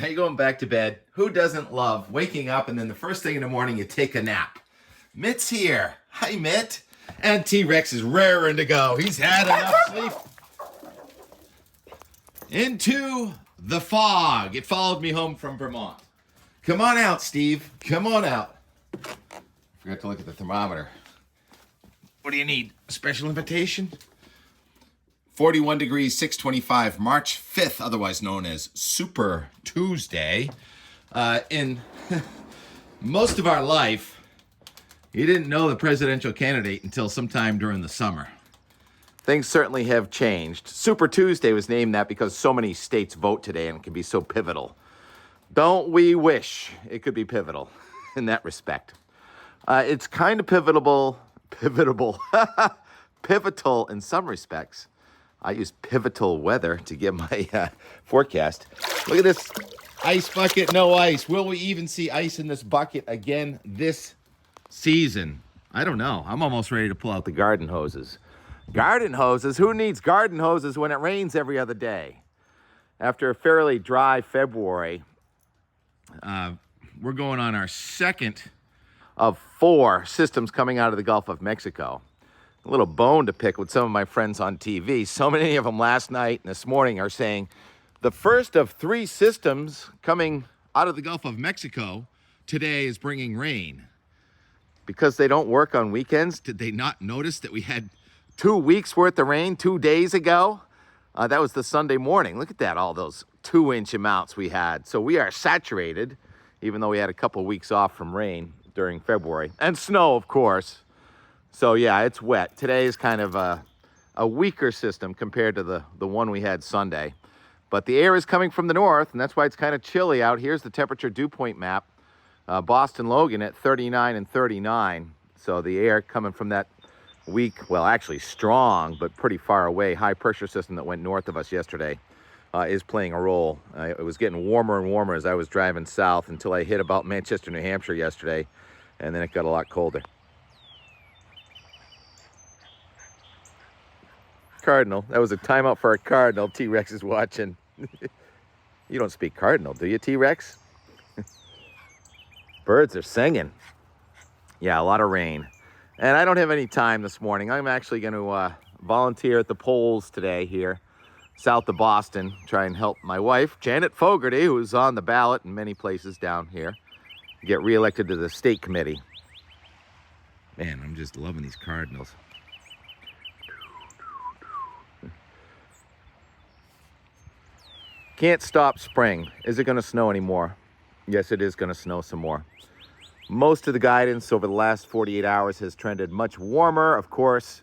How you going back to bed? Who doesn't love waking up and then the first thing in the morning you take a nap? Mitt's here. Hi, Mitt. And T-Rex is raring to go. He's had enough sleep. Into the fog. It followed me home from Vermont. Come on out, Steve. Come on out. Forgot to look at the thermometer. What do you need? A special invitation? 41 degrees, 625, March 5th, otherwise known as Super Tuesday. In most of our life, you didn't know the presidential candidate until sometime during the summer. Things certainly have changed. Super Tuesday was named that because so many states vote today and it can be so pivotal. Don't we wish it could be pivotal in that respect? It's kind of pivotal in some respects. I use pivotal weather to give my forecast. Look at this ice bucket, no ice. Will we even see ice in this bucket again this season? I don't know. I'm almost ready to pull out the garden hoses. Garden hoses? Who needs garden hoses when it rains every other day? After a fairly dry February, we're going on our second of 4 systems coming out of the Gulf of Mexico. A little bone to pick with some of my friends on TV. So many of them last night and this morning are saying the first of 3 systems coming out of the Gulf of Mexico today is bringing rain. Because they don't work on weekends, did they not notice that we had 2 weeks worth of rain 2 days ago? That was the Sunday morning. Look at that, all those 2-inch amounts we had. So we are saturated, even though we had a couple weeks off from rain during February. And snow, of course. So yeah, it's wet. Today is kind of a weaker system compared to the one we had Sunday. But the air is coming from the north, and that's why it's kind of chilly out. Here's the temperature dew point map. Boston Logan at 39 and 39. So the air coming from that weak, well, actually strong, but pretty far away high pressure system that went north of us yesterday is playing a role. It was getting warmer and warmer as I was driving south until I hit about Manchester, New Hampshire yesterday, and then it got a lot colder. Cardinal. That was a timeout for a cardinal. T-Rex is watching. You don't speak cardinal, do you, T-Rex? Birds are singing. Yeah, a lot of rain. And I don't have any time this morning. I'm actually going to volunteer at the polls today here, south of Boston, try and help my wife, Janet Fogarty, who's on the ballot in many places down here, get reelected to the state committee. Man, I'm just loving these cardinals. Can't stop spring. Is it going to snow anymore? Yes, it is going to snow some more. Most of the guidance over the last 48 hours has trended much warmer. Of course,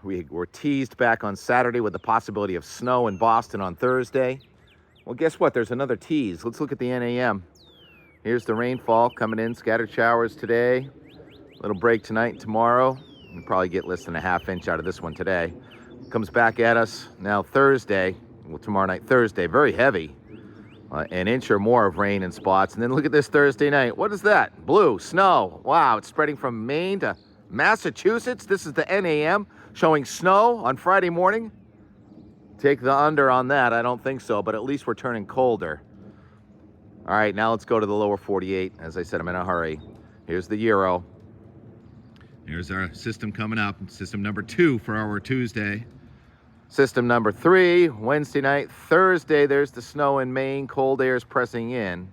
we were teased back on Saturday with the possibility of snow in Boston on Thursday. Well, guess what? There's another tease. Let's look at the NAM. Here's the rainfall coming in. Scattered showers today. Little break tonight and tomorrow. We'll probably get less than a ½ inch out of this one today. Comes back at us now Thursday. Well, tomorrow night, Thursday, very heavy. An inch or more of rain in spots. And then look at this Thursday night. What is that? Blue, snow. Wow, it's spreading from Maine to Massachusetts. This is the NAM showing snow on Friday morning. Take the under on that. I don't think so, but at least we're turning colder. All right, now let's go to the lower 48. As I said, I'm in a hurry. Here's the Euro. Here's our system coming up. System number 2 for our Tuesday. System number 3, Wednesday night, Thursday, there's the snow in Maine. Cold air is pressing in.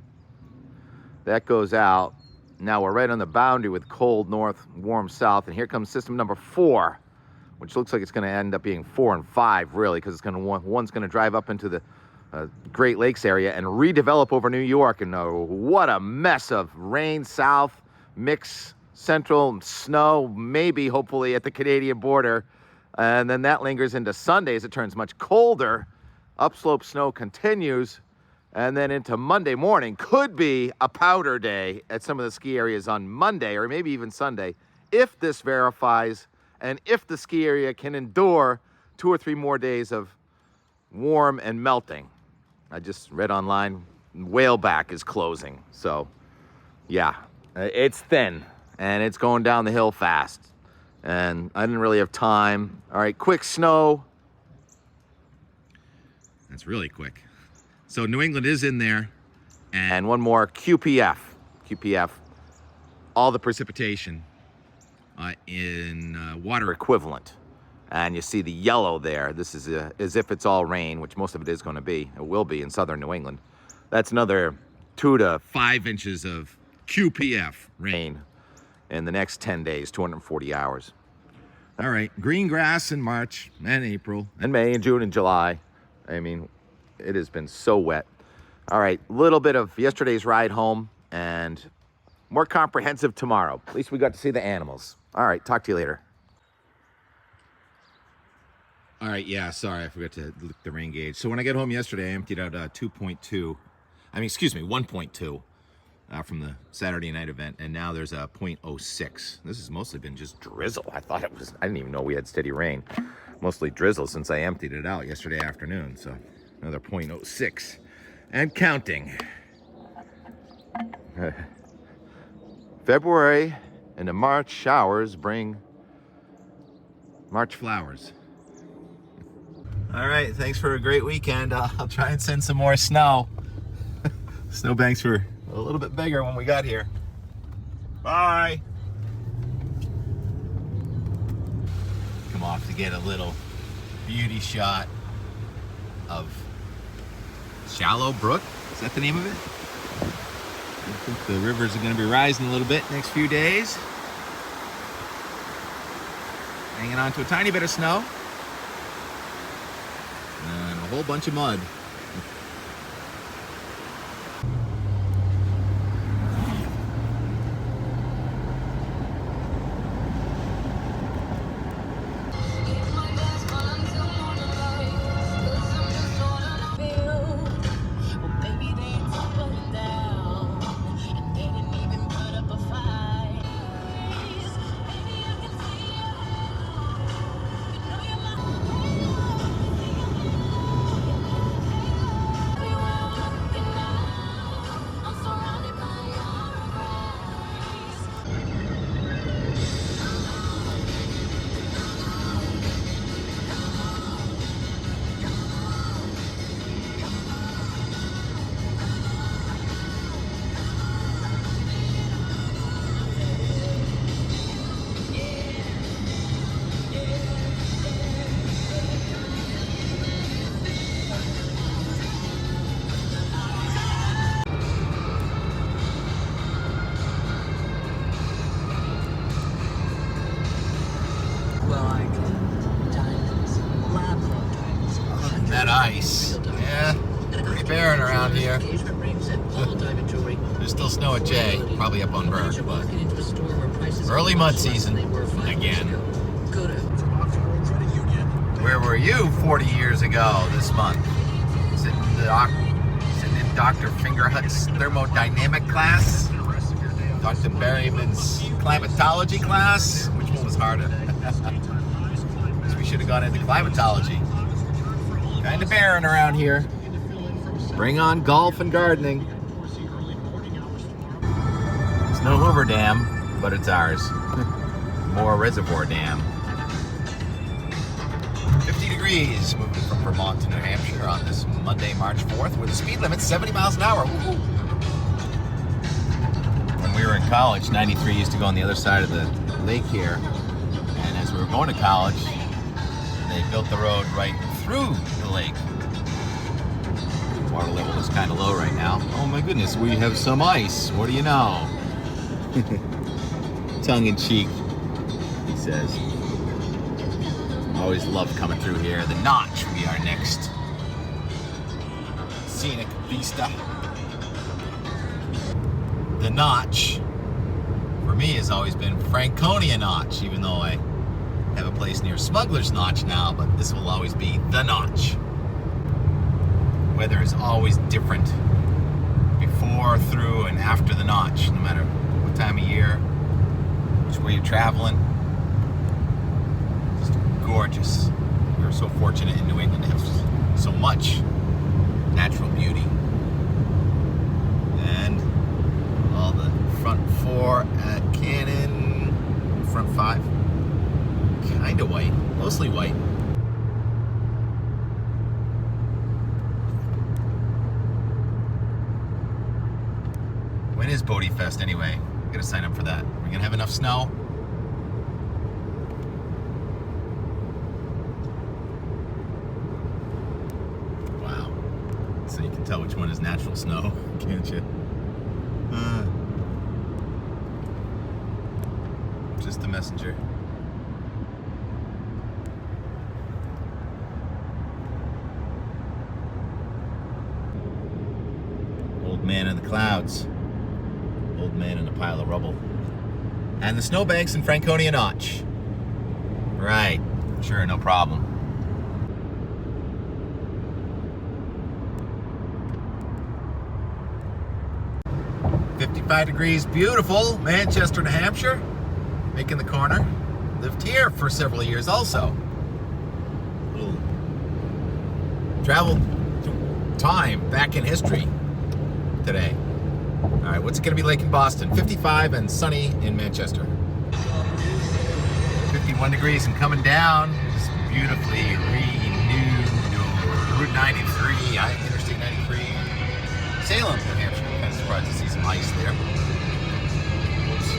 That goes out. Now we're right on the boundary with cold north, warm south. And here comes system number 4, which looks like it's going to end up being 4 and 5, really, because one's going to drive up into the Great Lakes area and redevelop over New York. And what a mess of rain south, mix central, snow, maybe, hopefully, at the Canadian border. And then that lingers into Sunday as it turns much colder. Upslope snow continues. And then into Monday morning, could be a powder day at some of the ski areas on Monday or maybe even Sunday, if this verifies and if the ski area can endure 2 or 3 more days of warm and melting. I just read online, Whaleback is closing. So, yeah, it's thin and it's going down the hill fast. And I didn't really have time. All right, quick snow. That's really quick. So New England is in there. And one more, QPF. QPF, all the precipitation in water equivalent. And you see the yellow there. This is as if it's all rain, which most of it is going to be. It will be in southern New England. That's another 2 to 5 inches of QPF rain in the next 10 days, 240 hours. All right, green grass in March and April and May and June and July. I mean, it has been so wet. All right, a little bit of yesterday's ride home and more comprehensive tomorrow. At least we got to see the animals. All right, talk to you later. All right, yeah, sorry, I forgot to look at the rain gauge. So when I got home yesterday, I emptied out 1.2 from the Saturday night event, and now there's a 0.06. This has mostly been just drizzle. I didn't even know we had steady rain. Mostly drizzle since I emptied it out yesterday afternoon, so another 0.06. And counting. February into March showers bring March flowers. All right, thanks for a great weekend. I'll try and send some more snow. Snowbanks were a little bit bigger when we got here. Bye. Come off to get a little beauty shot of Shallow Brook. Is that the name of it? I think the rivers are going to be rising a little bit next few days. Hanging on to a tiny bit of snow. And a whole bunch of mud. That ice, yeah, pretty barren around here. There's still snow at Jay, probably up on Burke, but early mud season again. Where were you 40 years ago this month? Sitting in Dr. Fingerhut's thermodynamic class? Dr. Berryman's climatology class? Which one was harder? We should have gone into climatology. Kind of barren around here. Bring on golf and gardening. It's no Hoover Dam, but it's ours. More Reservoir Dam. 50 degrees moving from Vermont to New Hampshire on this Monday, March 4th, with the speed limit 70 miles an hour. Woo-hoo. When we were in college, 93 used to go on the other side of the lake here. And as we were going to college, they built the road right through the lake. Water level is kind of low right now. Oh my goodness, we have some ice. What do you know? Tongue in cheek, he says. Always love coming through here. The Notch will be our next scenic vista. The Notch, for me, has always been Franconia Notch, even though I have a place near Smuggler's Notch now, but this will always be The Notch. Weather is always different before, through, and after the Notch, no matter what time of year, which way you're traveling. Just gorgeous. We're so fortunate in New England to have so much natural beauty. And all the front four at Cannon, front five. Kind of white, mostly white. is Bodie Fest anyway? I'm gonna sign up for that. We're gonna have enough snow. Wow. So you can tell which one is natural snow, can't you? Just the messenger. Old man in the clouds. Old man in a pile of rubble. And the snowbanks in Franconia Notch. Right. Sure, no problem. $55 beautiful. Manchester, New Hampshire. Making the corner. Lived here for several years also. Little travel time back in history today. All right, what's it gonna be like in Boston? 55 and sunny in Manchester. 51 degrees and coming down. It's beautifully renewed. Route 93, Interstate 93. Salem, New Hampshire. I'm kind of surprised to see some ice there. Oops.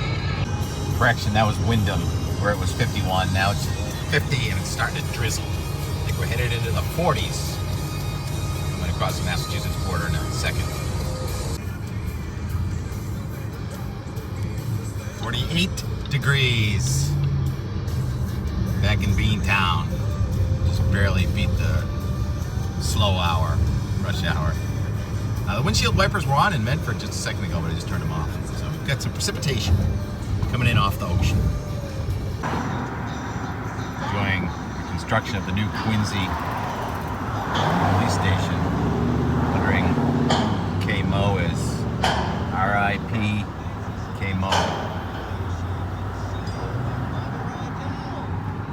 Correction, that was Wyndham, where it was 51. Now it's 50 and it's starting to drizzle. I think we're headed into the 40s. I'm going to cross the Massachusetts border in a second. 48 degrees. Back in Beantown. Just barely beat the slow hour, rush hour. The windshield wipers were on in Medford just a second ago, but I just turned them off. So we've got some precipitation coming in off the ocean. Enjoying the construction of the new Quincy police station. Wondering who K-Mo is. R.I.P. K-Mo.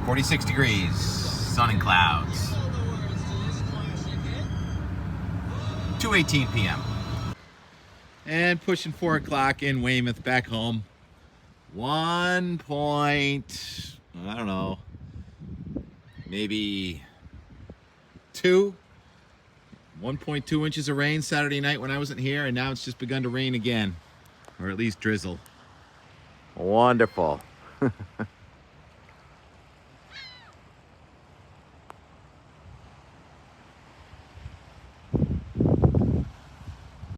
46 degrees, sun and clouds. 2:18 p.m. And pushing 4 o'clock in Weymouth, back home. 1.2 inches of rain Saturday night when I wasn't here, and now it's just begun to rain again, or at least drizzle. Wonderful.